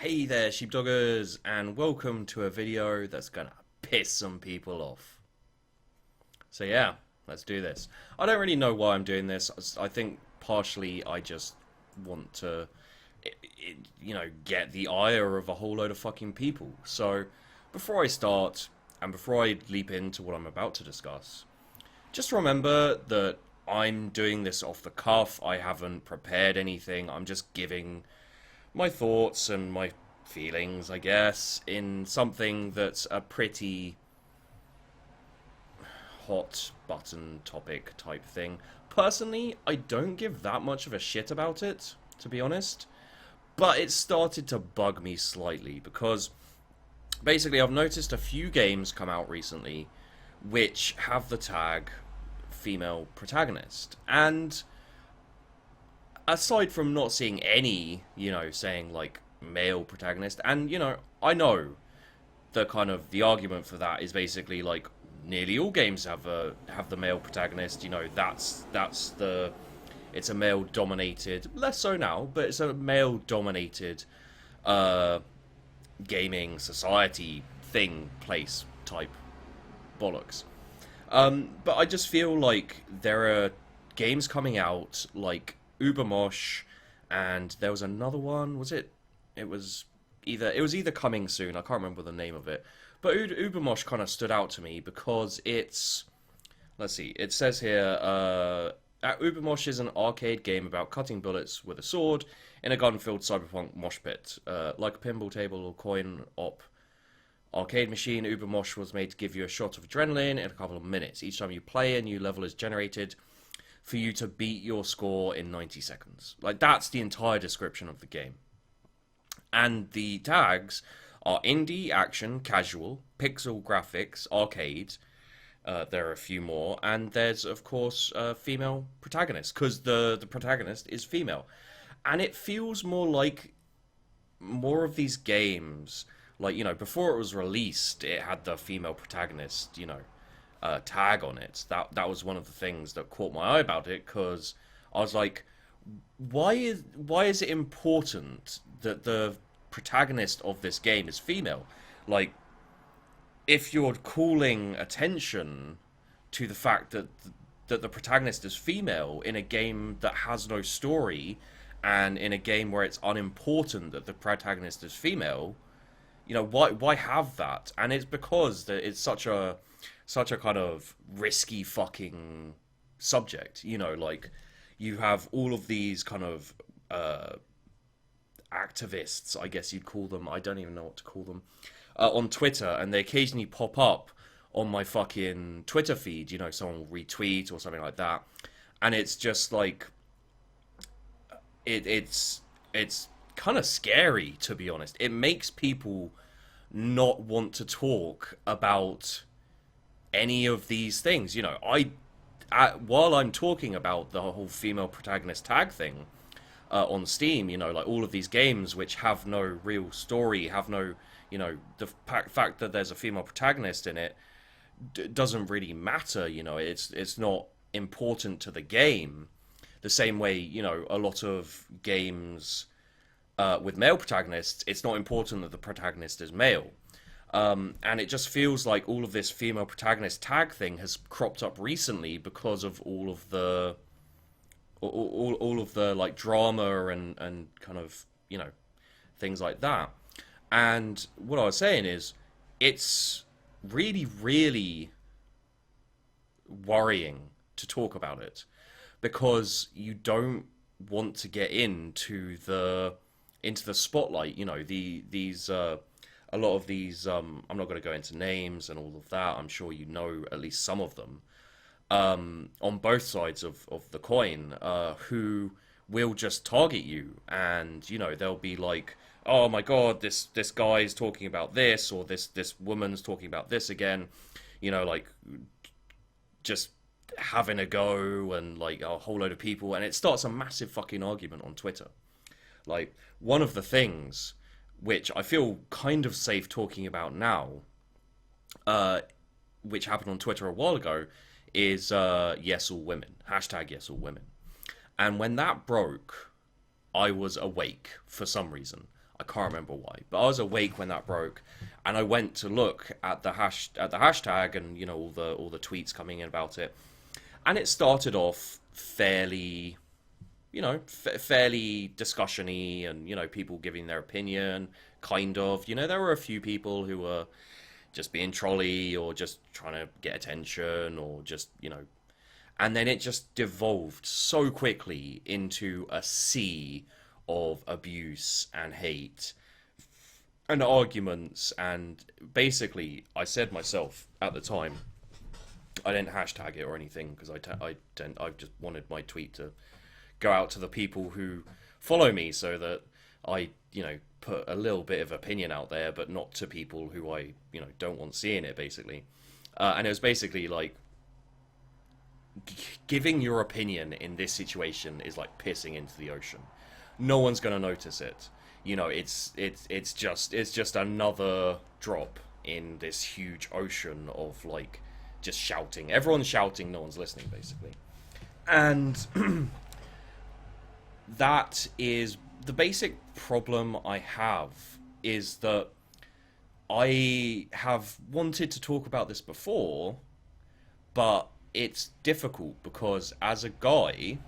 Hey there, sheepdoggers, and welcome to a video that's gonna piss some people off. So yeah, let's do this. I don't really know why I'm doing this. I think partially I just want to, get the ire of a whole load of fucking people. So before I start, and before I leap into what I'm about to discuss, just remember that I'm doing this off the cuff. I haven't prepared anything. I'm just giving my thoughts and my feelings, I guess, in something that's a pretty hot button topic type thing. Personally, I don't give that much of a shit about it, to be honest, but it started to bug me slightly because basically I've noticed a few games come out recently which have the tag female protagonist, and aside from not seeing any, saying like male protagonist, and I know the kind of the argument for that is basically like nearly all games have the male protagonist. That's the it's a male dominated, less so now, but it's a male dominated uh gaming society thing, place type bollocks. But I just feel like there are games coming out like Ubermosh, and there was another one. Was it? It was either coming soon. I can't remember the name of it. But Ubermosh kind of stood out to me because it's. Let's see. It says here. Ubermosh is an arcade game about cutting bullets with a sword in a gun-filled cyberpunk mosh pit, like a pinball table or coin-op arcade machine. Ubermosh was made to give you a shot of adrenaline in a couple of minutes. Each time you play, a new level is generated for you to beat your score in 90 seconds. Like, that's the entire description of the game. And the tags are indie, action, casual, pixel graphics, arcade. There are a few more. And there's, of course, a female protagonist, because the protagonist is female. And it feels more of these games, like, before it was released, it had the female protagonist, tag on it. That was one of the things that caught my eye about it, because I was like, why is it important that the protagonist of this game is female? Like, if you're calling attention to the fact that the protagonist is female in a game that has no story, and in a game where it's unimportant that the protagonist is female, why have that? And it's because that it's such a kind of risky fucking subject. Like, you have all of these kind of activists, I guess you'd call them. I don't even know what to call them, on Twitter, and they occasionally pop up on my fucking Twitter feed. Someone will retweet or something like that, and it's just like it's kind of scary, to be honest. It makes people not want to talk about any of these things. While I'm talking about the whole female protagonist tag thing on Steam, like all of these games which have no real story, have no, the fact that there's a female protagonist in it doesn't really matter. It's not important to the game. The same way, a lot of games with male protagonists, it's not important that the protagonist is male. And it just feels like all of this female protagonist tag thing has cropped up recently because of all of the like drama and kind of things like that. And what I was saying is, it's really, really worrying to talk about it, because you don't want to get into the spotlight. These a lot of these, I'm not going to go into names and all of that. I'm sure at least some of them, on both sides of the coin, who will just target you, and they'll be like, oh my god, this guy's talking about this, or this woman's talking about this again, like, just having a go, and like a whole load of people, and it starts a massive fucking argument on Twitter. Like, one of the things which I feel kind of safe talking about now, which happened on Twitter a while ago, is yes all women, hashtag yes all women. And when that broke, I was awake for some reason. I can't remember why, but I was awake when that broke, and I went to look at the hashtag and all the tweets coming in about it, and it started off fairly fairly discussion-y, and people giving their opinion, kind of. There were a few people who were just being trolly or just trying to get attention or just and then it just devolved so quickly into a sea of abuse and hate and arguments. And basically, I said myself at the time, I didn't hashtag it or anything because I just wanted my tweet to go out to the people who follow me, so that I put a little bit of opinion out there, but not to people who I don't want seeing it, basically. And it was basically like, giving your opinion in this situation is like pissing into the ocean. No one's going to notice it. It's just another drop in this huge ocean of like just shouting. Everyone's shouting, no one's listening, basically. And that is the basic problem I have, is that I have wanted to talk about this before, but it's difficult because as a guy,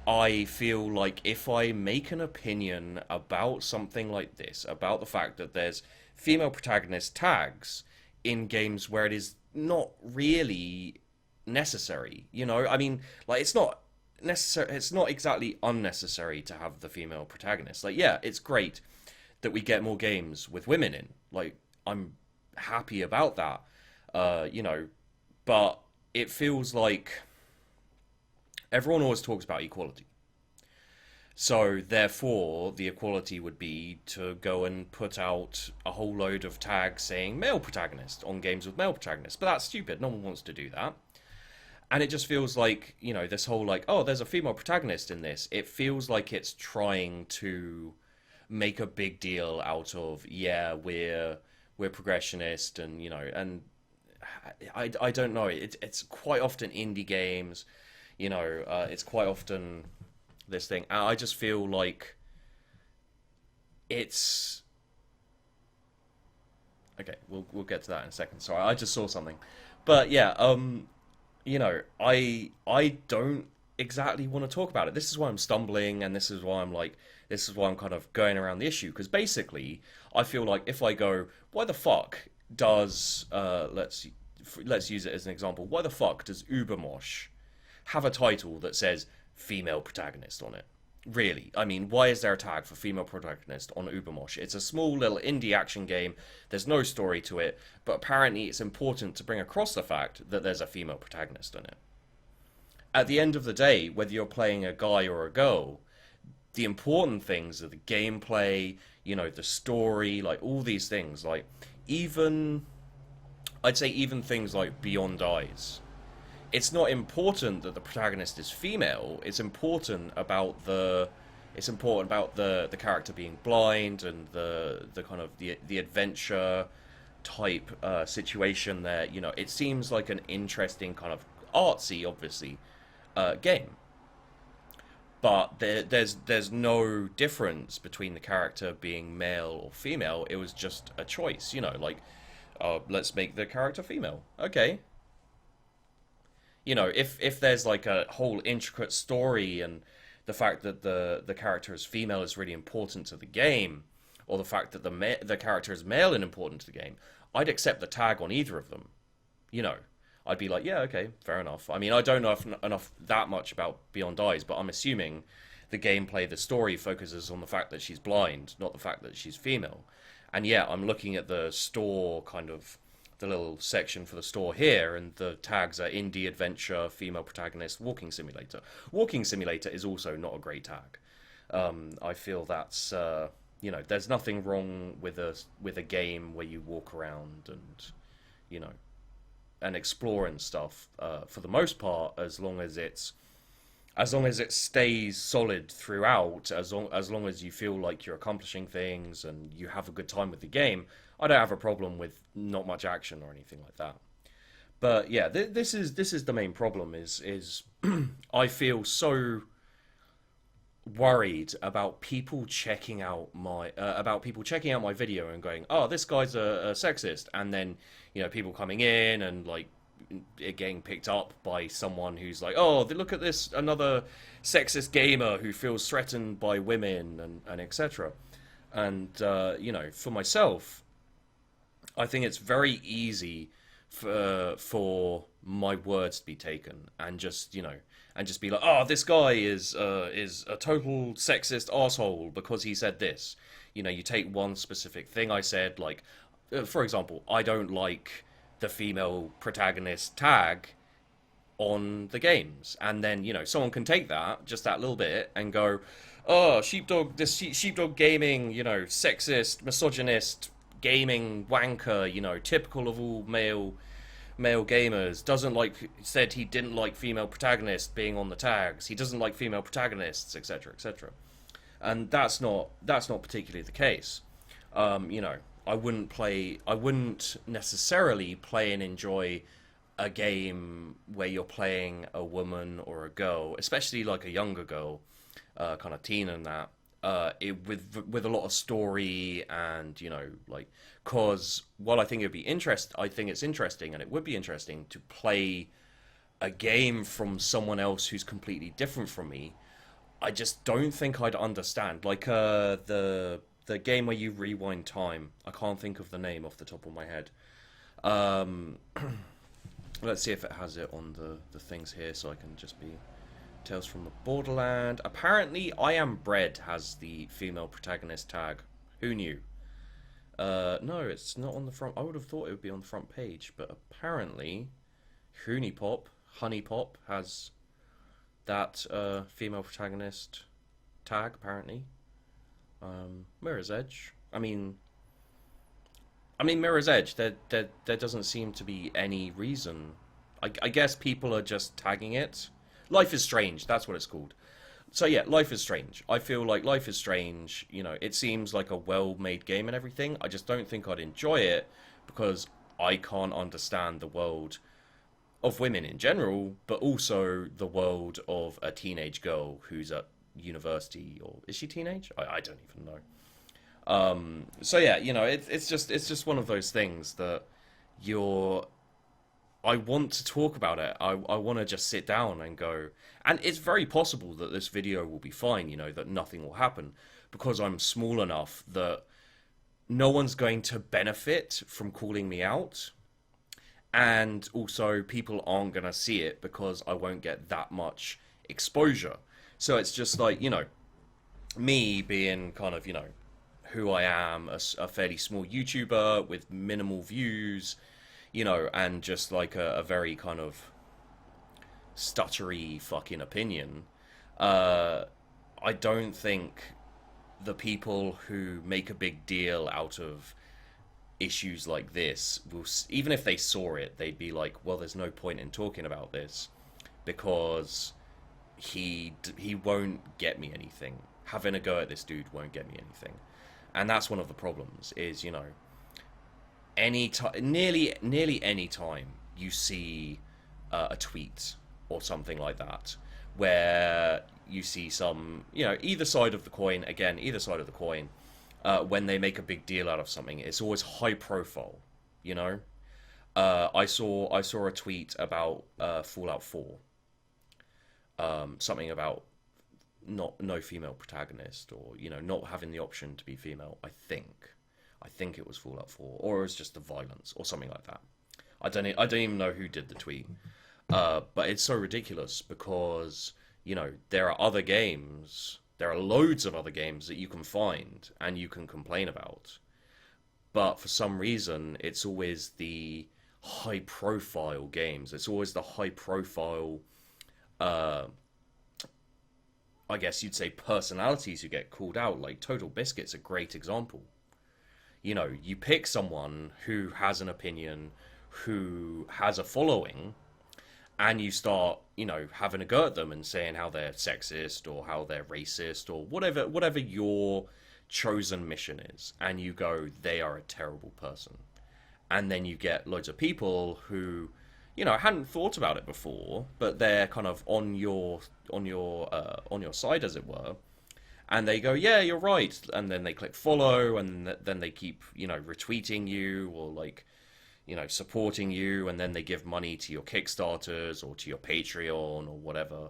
I feel like if I make an opinion about something like this, about the fact that there's female protagonist tags in games where it is not really necessary, I mean, like, it's not necessary, it's not exactly unnecessary to have the female protagonist. Like, yeah, it's great that we get more games with women in. Like, I'm happy about that. But it feels like everyone always talks about equality. So, therefore, the equality would be to go and put out a whole load of tags saying male protagonist on games with male protagonists. But that's stupid. No one wants to do that. And it just feels like, this whole like, oh, there's a female protagonist in this. It feels like it's trying to make a big deal out of, yeah, we're progressionist, and I don't know. It's quite often indie games, it's quite often this thing. And I just feel like it's okay. We'll get to that in a second. Sorry, I just saw something, but yeah, I don't exactly want to talk about it. This is why I'm stumbling, and this is why I'm kind of going around the issue, because basically I feel like if I go, why the fuck does let's use it as an example. Why the fuck does Ubermosh have a title that says female protagonist on it? Really? I mean, why is there a tag for female protagonist on Ubermosh? It's a small little indie action game. There's no story to it, but apparently it's important to bring across the fact that there's a female protagonist on it. At the end of the day, whether you're playing a guy or a girl, the important things are the gameplay, the story, like all these things. Like, I'd say even things like Beyond Eyes. It's not important that the protagonist is female. It's important about the character being blind, and the kind of the adventure type situation there. It seems like an interesting kind of artsy, obviously, game. But there's no difference between the character being male or female. It was just a choice, like, let's make the character female. Okay. If there's like a whole intricate story, and the fact that the character is female is really important to the game, or the fact that the character is male and important to the game, I'd accept the tag on either of them. I'd be like, yeah, okay, fair enough. I mean, I don't know enough that much about Beyond Eyes, but I'm assuming the gameplay, the story focuses on the fact that she's blind, not the fact that she's female. And yeah, I'm looking at the store, kind of the little section for the store here, and the tags are indie, adventure, female protagonist, walking simulator. Walking simulator is also not a great tag. I feel that's there's nothing wrong with a game where you walk around and explore and stuff, for the most part, as long as it stays solid throughout, as long as you feel like you're accomplishing things and you have a good time with the game. I don't have a problem with not much action or anything like that. But yeah, this is the main problem. Is I feel so worried about people checking out my video and going, "Oh, this guy's a sexist," and then people coming in and like it getting picked up by someone who's like, "Oh, look at this, another sexist gamer who feels threatened by women and etc." And for myself, I think it's very easy for my words to be taken and just be like, oh, this guy is a total sexist asshole because he said this. You take one specific thing I said, like, for example, I don't like the female protagonist tag on the games, and then someone can take that, just that little bit, and go, oh, sheepdog gaming, sexist, misogynist gaming wanker, typical of all male gamers, doesn't like, said he didn't like female protagonists being on the tags, he doesn't like female protagonists, etc., etc. And that's not particularly the case. I wouldn't necessarily play and enjoy a game where you're playing a woman or a girl, especially like a younger girl, kind of teen and that, with a lot of story and like, cause while I think it's interesting and it would be interesting to play a game from someone else who's completely different from me. I just don't think I'd understand, like, the game where you rewind time. I can't think of the name off the top of my head. Um, let's see if it has it on the things here, so I can just be Tales from the Borderland. Apparently, I Am Bread has the female protagonist tag. Who knew? No, it's not on the front. I would have thought it would be on the front page, but apparently, Honey Pop has that female protagonist tag. Apparently, Mirror's Edge. Mirror's Edge. There doesn't seem to be any reason. I guess people are just tagging it. Life is Strange. That's what it's called. So yeah, Life is Strange. I feel like Life is Strange, it seems like a well-made game and everything. I just don't think I'd enjoy it because I can't understand the world of women in general, but also the world of a teenage girl who's at university, or is she teenage? I don't even know. So yeah, it's just one of those things that you're I want to talk about it. I want to just sit down and go. And it's very possible that this video will be fine, that nothing will happen. Because I'm small enough that no one's going to benefit from calling me out. And also, people aren't going to see it because I won't get that much exposure. So it's just like, me being kind of, who I am, a fairly small YouTuber with minimal views, and just like a very kind of stuttery fucking opinion. I don't think the people who make a big deal out of issues like this will, even if they saw it, they'd be like, well, there's no point in talking about this because he won't get me anything. Having a go at this dude won't get me anything. And that's one of the problems is, nearly any time you see a tweet or something like that where you see some, either side of the coin, when they make a big deal out of something, it's always high profile, I saw a tweet about Fallout 4, something about no female protagonist, or not having the option to be female. I think it was Fallout 4, or it was just the violence, or something like that. I don't even know who did the tweet, but it's so ridiculous because there are loads of other games that you can find and you can complain about, but for some reason it's always the high profile games. It's always the high profile, I guess you'd say, personalities who get called out. Like Total Biscuit's a great example. You pick someone who has an opinion, who has a following, and you start, having a go at them and saying how they're sexist or how they're racist or whatever your chosen mission is. And you go, they are a terrible person. And then you get loads of people who, hadn't thought about it before, but they're kind of on your side, as it were. and they go, yeah, you're right, and then they click follow, and then they keep, retweeting you, or like, supporting you, and then they give money to your Kickstarters or to your Patreon or whatever.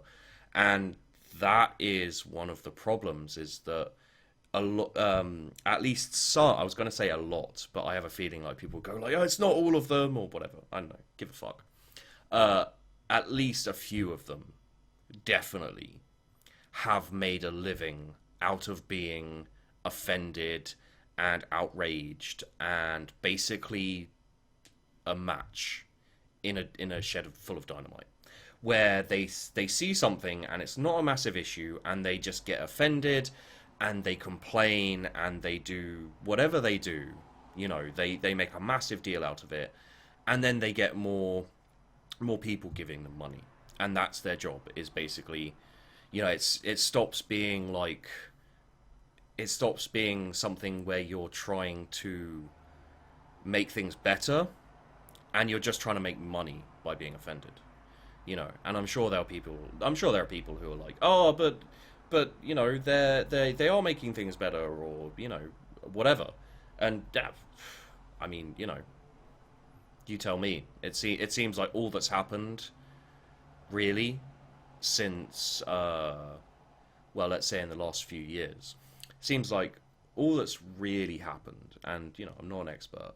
And that is one of the problems, is that a lot, at least some, I was going to say a lot, but I have a feeling like people go like, oh, it's not all of them or whatever. I don't know, give a fuck. Uh, at least a few of them definitely have made a living out of being offended and outraged and basically a match in a shed full of dynamite, where they see something and it's not a massive issue and they just get offended and they complain and they do whatever they do. They make a massive deal out of it, and then they get more people giving them money, and that's their job. Is basically, it stops being like, it stops being something where you're trying to make things better, and you're just trying to make money by being offended. And I'm sure there are people who are like, oh, but they are making things better, or whatever. And I mean, you tell me. It seems like all that's happened, really, since well, let's say in the last few years, seems like all that's really happened. And I'm not an expert,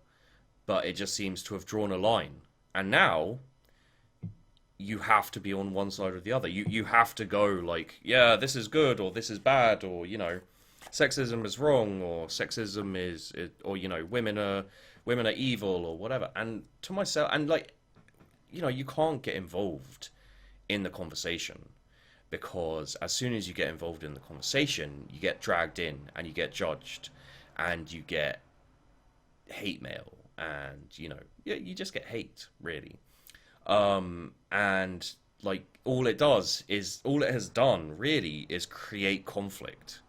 but it just seems to have drawn a line. And now you have to be on one side or the other. You have to go like, yeah, this is good or this is bad, or sexism is wrong, or sexism is, or women are evil, or whatever. And to myself, and like, you can't get involved in the conversation, because as soon as you get involved in the conversation, you get dragged in and you get judged, and you get hate mail, and you just get hate, really. And like, all it has done really is create conflict.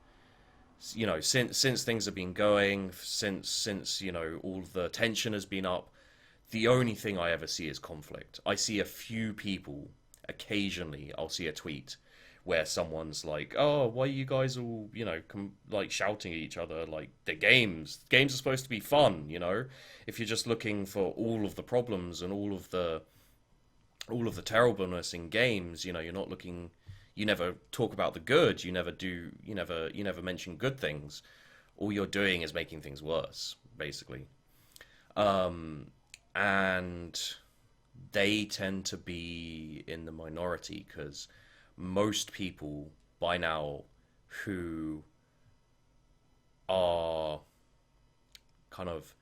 Since things have been going, since all the tension has been up, the only thing I ever see is conflict. I see a few people, occasionally I'll see a tweet where someone's like, oh, why are you guys all like shouting at each other? Like, the games are supposed to be fun. If you're just looking for all of the problems and all of the terribleness in games, you're not looking. You never talk about the good. You never mention good things. All you're doing is making things worse, basically. And they tend to be in the minority, because most people by now who are kind of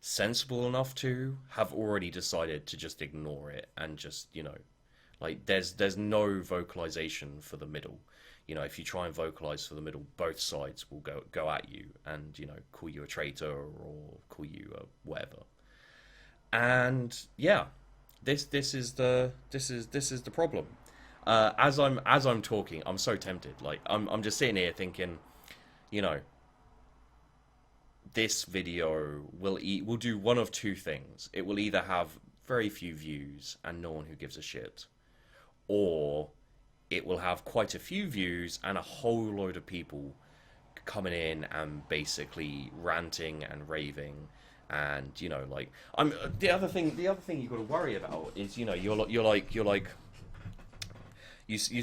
sensible enough to have already decided to just ignore it, and just like, there's no vocalization for the middle. If you try and vocalize for the middle, both sides will go at you and call you a traitor or call you a whatever. And yeah, this is the problem. As I'm talking, I'm so tempted. Like, I'm just sitting here thinking, you know, this video will do one of two things. It will either have very few views and no one who gives a shit, or it will have quite a few views and a whole load of people coming in and basically ranting and raving. And like, I'm the other thing you got to worry about is you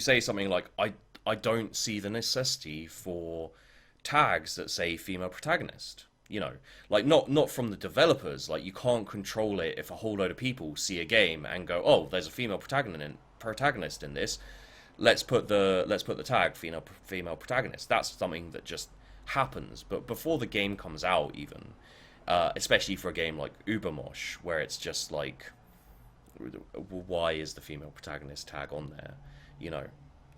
say something like, I don't see the necessity for tags that say female protagonist. Like, not from the developers. Like, you can't control it if a whole load of people see a game and go, oh, there's a female protagonist in this. Let's put the tag female protagonist. That's something that just happens. But before the game comes out, even, especially for a game like Ubermosh, where it's just like, why is the female protagonist tag on there?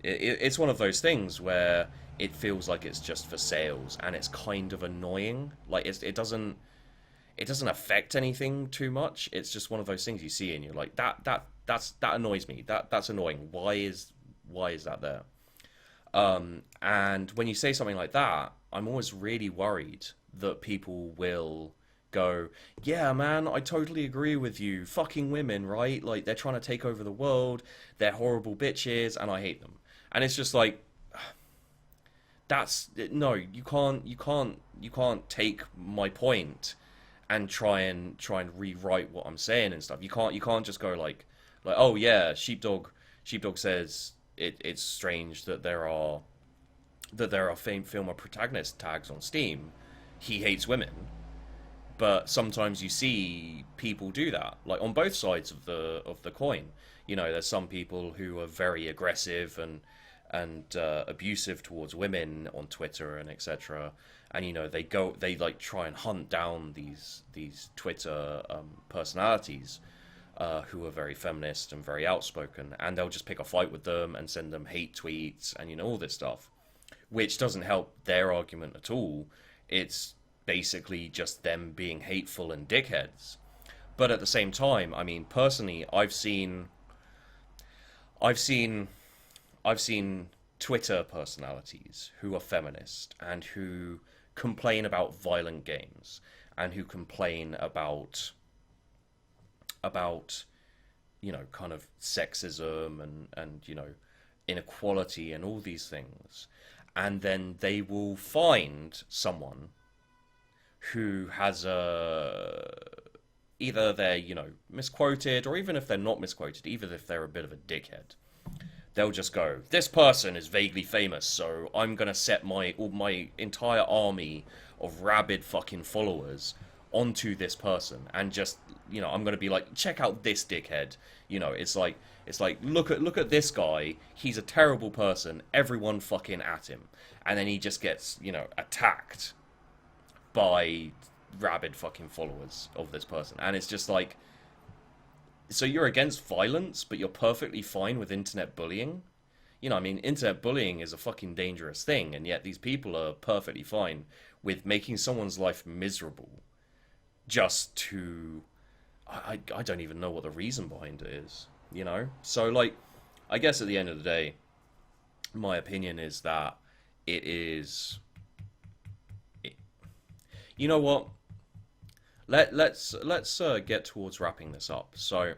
It's one of those things where it feels like it's just for sales, and it's kind of annoying. Like, it doesn't affect anything too much. It's just one of those things you see and you're like, that annoys me. That's annoying. Why is that there? And when you say something like that, I'm always really worried that people will go, yeah, man, I totally agree with you. Fucking women, right? Like, they're trying to take over the world. They're horrible bitches, and I hate them. And it's just like, that's no, you can't take my point and try and rewrite what I'm saying and stuff. You can't just go like oh yeah, sheepdog says it's strange that there are film or protagonist tags on Steam. He hates women, but sometimes you see people do that, like on both sides of the coin. There's some people who are very aggressive and abusive towards women on Twitter and etc. And they like try and hunt down these Twitter personalities who are very feminist and very outspoken, and they'll just pick a fight with them and send them hate tweets and all this stuff, which doesn't help their argument at all. It's basically just them being hateful and dickheads. But at the same time, I mean, personally, I've seen I've seen Twitter personalities who are feminist and who complain about violent games and who complain about kind of sexism and inequality and all these things, and then they will find someone who has a either they're misquoted, or even if they're not misquoted, even if they're a bit of a dickhead, they'll just go, this person is vaguely famous, so I'm gonna set my entire army of rabid fucking followers onto this person, and just I'm gonna be like, check out this dickhead. It's like look at this guy. He's a terrible person. Everyone fucking at him, and then he just gets attacked by rabid fucking followers of this person, and it's just like, so you're against violence, but you're perfectly fine with internet bullying. I mean, internet bullying is a fucking dangerous thing, and yet these people are perfectly fine with making someone's life miserable just to. I don't even know what the reason behind it is. So, like, I guess at the end of the day, my opinion is that it is. You know what? Let's get towards wrapping this up. So,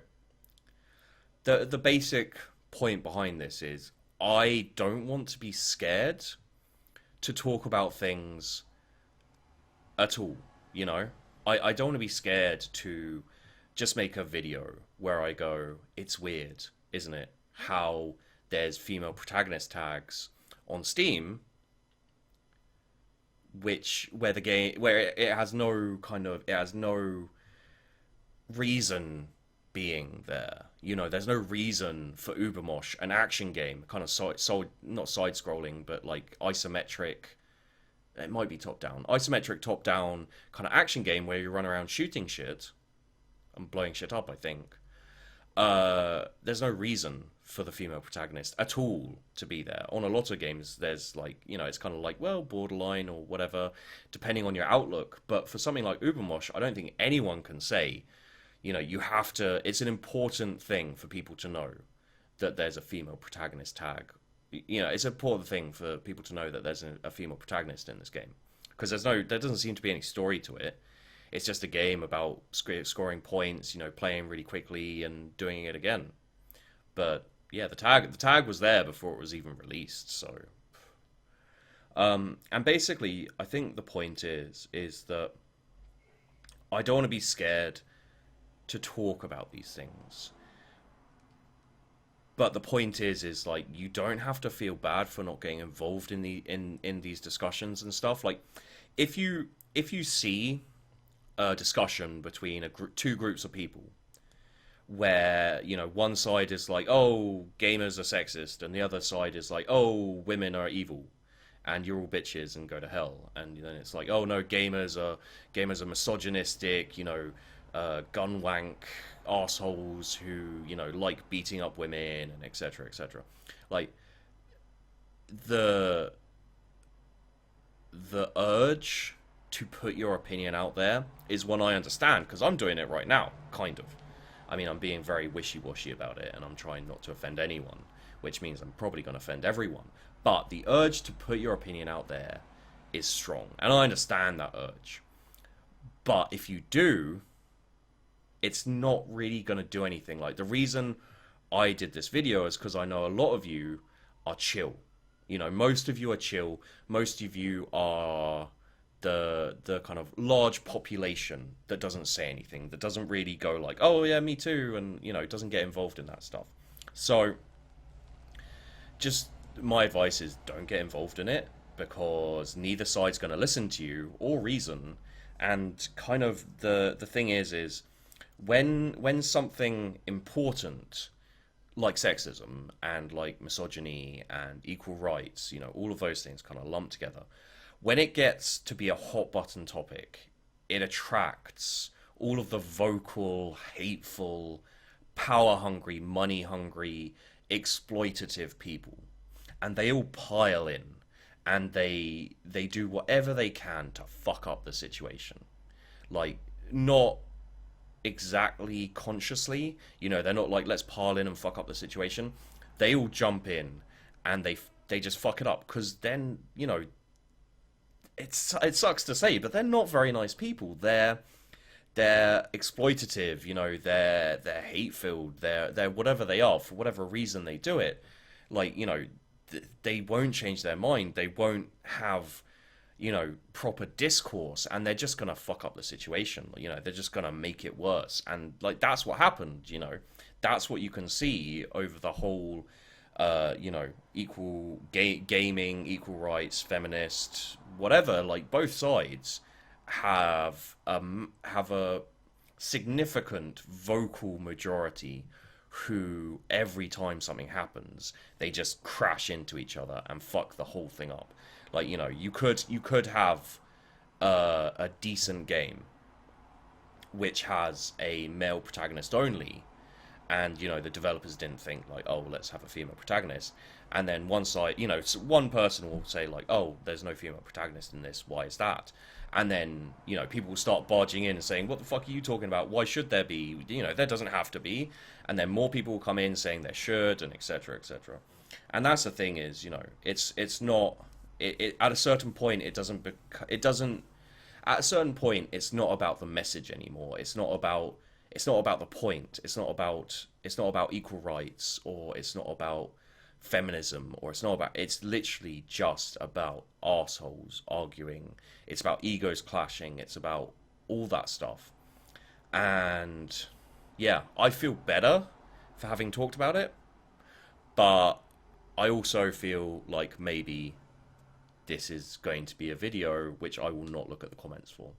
the basic point behind this is, I don't want to be scared to talk about things at all. I don't want to be scared to just make a video where I go, it's weird, isn't it? How there's female protagonist tags on Steam, where it has no reason being there. There's no reason for Ubermosh, an action game, kind of not side scrolling, but like isometric. It might be top down, isometric top down kind of action game where you run around shooting shit and blowing shit up. I think there's no reason for the female protagonist at all to be there. On a lot of games, there's it's kind of like, well, borderline or whatever, depending on your outlook. But for something like Ubermosh, I don't think anyone can say, you have to. It's an important thing for people to know that there's a female protagonist tag. It's an important thing for people to know that there's a female protagonist in this game, because there doesn't seem to be any story to it. It's just a game about scoring points, playing really quickly and doing it again. But yeah, the tag was there before it was even released. So, and basically, I think the point is that I don't want to be scared to talk about these things. But the point is like, you don't have to feel bad for not getting involved in in these discussions and stuff. Like, if you see a discussion between two groups of people where one side is like, oh, gamers are sexist, and the other side is like, oh, women are evil and you're all bitches and go to hell, and then it's like, oh no, gamers are misogynistic, gun wank assholes who like beating up women and etc etc. Like, the urge to put your opinion out there is one I understand, because I'm doing it right now, kind of. I mean, I'm being very wishy-washy about it, and I'm trying not to offend anyone, which means I'm probably going to offend everyone. But the urge to put your opinion out there is strong, and I understand that urge. But if you do, it's not really going to do anything. Like, the reason I did this video is because I know a lot of you are chill. You know, most of you are chill. Most of you are the kind of large population that doesn't say anything, that doesn't really go like, oh yeah, me too, and you know, doesn't get involved in that stuff. So just my advice is don't get involved in it because neither side's going to listen to you or reason. And kind of the thing is when something important like sexism and like misogyny and equal rights, you know, all of those things kind of lumped together, when it gets to be a hot button topic, it attracts all of the vocal, hateful, power hungry, money hungry, exploitative people, and they all pile in, and they do whatever they can to fuck up the situation. Like, not exactly consciously, you know, they're not like, let's pile in and fuck up the situation. They all jump in and they just fuck it up because then, you know, it sucks to say, but they're not very nice people. They're exploitative, you know, they're hate filled, they're whatever they are, for whatever reason they do it. Like, you know, they won't change their mind. They won't have, you know, proper discourse, and they're just gonna fuck up the situation. You know, they're just gonna make it worse, and like that's what happened. You know, that's what you can see over the whole, you know, equal gaming, equal rights, feminist, whatever. Like both sides have a significant vocal majority who every time something happens they just crash into each other and fuck the whole thing up. Like, you know, you could have a decent game which has a male protagonist only, and you know the developers didn't think like, oh, let's have a female protagonist, and then one side, you know, one person will say like, oh, there's no female protagonist in this, why is that? And then, you know, people will start barging in and saying, what the fuck are you talking about, why should there be, you know, there doesn't have to be. And then more people will come in saying there should, and etc etc. And that's the thing is, you know, it's not at a certain point it doesn't at a certain point it's not about the message anymore. It's not about the point. It's not about equal rights, or it's not about feminism, or it's literally just about arseholes arguing. It's about egos clashing. It's about all that stuff. And yeah, I feel better for having talked about it, but I also feel like maybe this is going to be a video which I will not look at the comments for.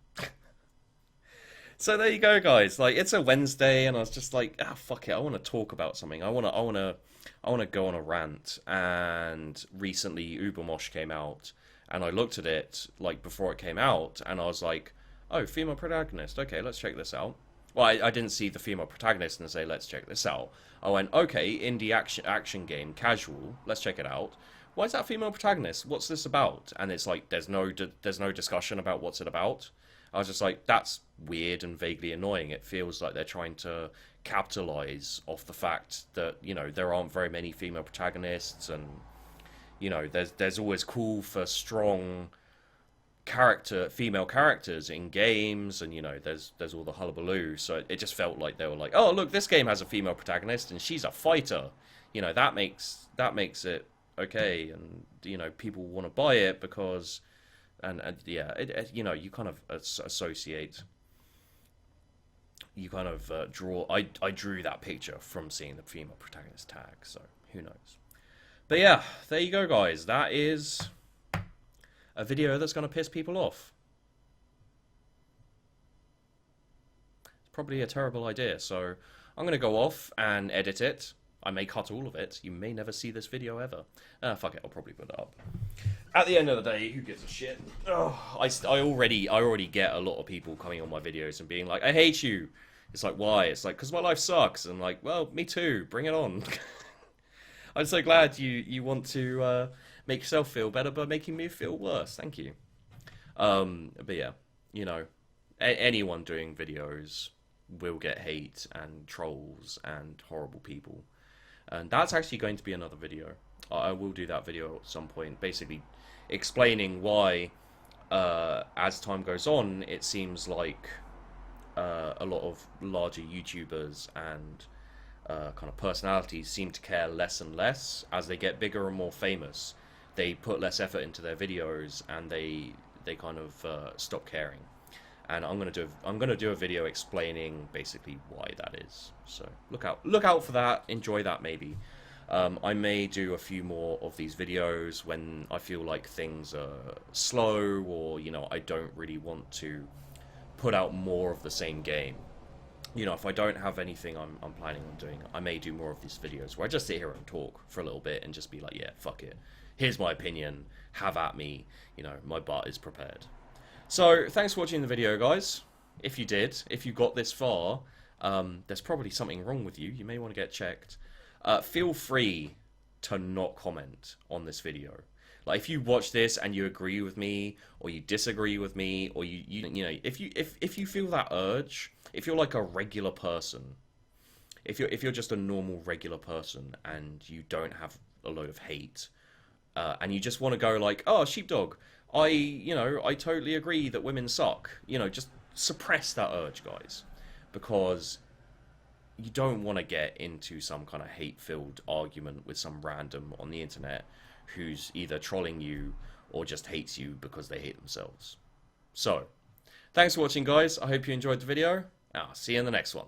So there you go, guys. Like, it's a Wednesday, and I was just like, ah, fuck it. I want to talk about something. I want to go on a rant. And recently, Ubermosh came out, and I looked at it like before it came out, and I was like, oh, female protagonist. Okay, let's check this out. Well, I didn't see the female protagonist and say, let's check this out. I went, okay, indie action game, casual. Let's check it out. Why is that female protagonist? What's this about? And it's like, there's no discussion about what's it about. I was just like, that's weird and vaguely annoying. It feels like they're trying to capitalize off the fact that, you know, there aren't very many female protagonists, and, you know, there's always call for strong female characters in games, and, you know, there's all the hullabaloo. So it just felt like they were like, oh, look, this game has a female protagonist and she's a fighter. You know, that makes it okay, and, you know, people want to buy it because. And yeah, you know, you kind of associate, you kind of draw. I drew that picture from seeing the female protagonist tag, so who knows? But yeah, there you go, guys. That is a video that's going to piss people off. It's probably a terrible idea, so I'm going to go off and edit it. I may cut all of it. You may never see this video ever. Fuck it, I'll probably put it up. At the end of the day, who gives a shit? Oh, I already get a lot of people coming on my videos and being like, I hate you. It's like, why? It's like, because my life sucks. And like, well, me too. Bring it on. I'm so glad you want to make yourself feel better by making me feel worse. Thank you. But yeah, you know, anyone doing videos will get hate and trolls and horrible people. And that's actually going to be another video. I will do that video at some point, basically explaining why, as time goes on, it seems like a lot of larger YouTubers and kind of personalities seem to care less and less as they get bigger and more famous. they put less effort into their videos, and they kind of stop caring. And I'm gonna do a video explaining basically why that is. So look out for that. Enjoy that maybe. I may do a few more of these videos when I feel like things are slow, or I don't really want to put out more of the same game. If I don't have anything I'm planning on doing, I may do more of these videos where I just sit here and talk for a little bit and just be like, yeah, fuck it. Here's my opinion. Have at me. My butt is prepared. So, thanks for watching the video, guys. If you got this far, there's probably something wrong with you. You may want to get checked. Feel free to not comment on this video. Like, if you watch this and you agree with me, or you disagree with me, or if you feel that urge, if you're like a regular person, if you're just a normal regular person and you don't have a load of hate, and you just want to go like, oh, sheepdog, I totally agree that women suck. Just suppress that urge, guys, because you don't want to get into some kind of hate-filled argument with some random on the internet who's either trolling you or just hates you because they hate themselves. So, thanks for watching, guys. I hope you enjoyed the video. I'll see you in the next one.